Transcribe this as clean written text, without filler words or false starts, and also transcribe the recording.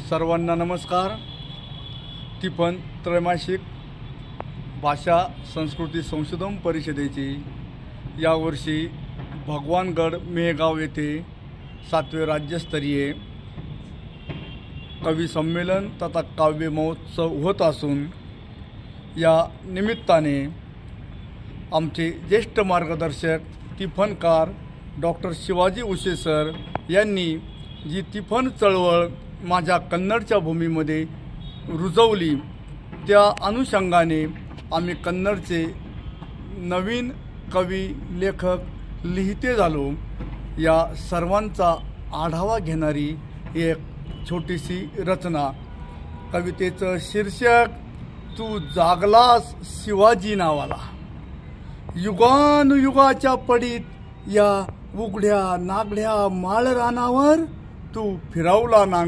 सर्वांना नमस्कार। तिफन त्रैमासिक भाषा संस्कृती संशोधन परिषदेची यावर्षी भगवानगड मेहगाव येथे 7वे राज्यस्तरीय कवी संमेलन तथा काव्य महोत्सव होत असून या निमित्ताने आमचे ज्येष्ठ मार्गदर्शक तिफनकार डॉक्टर शिवाजी उसे सर यांनी जी तिफन चळवळ माझ्या कन्नडच्या भूमीमध्ये रुजवली त्या अनुषंगाने आम्ही कन्नडचे नवीन कवी लेखक लिहिते झालो। या सर्वांचा आढावा घेणारी एक छोटीशी रचना। कवितेचं शीर्षक तू जागलास शिवाजी नावाला। युगानुयुगाच्या पडीत या उघड्या नागड्या माळरानावर तू फिरवला नांग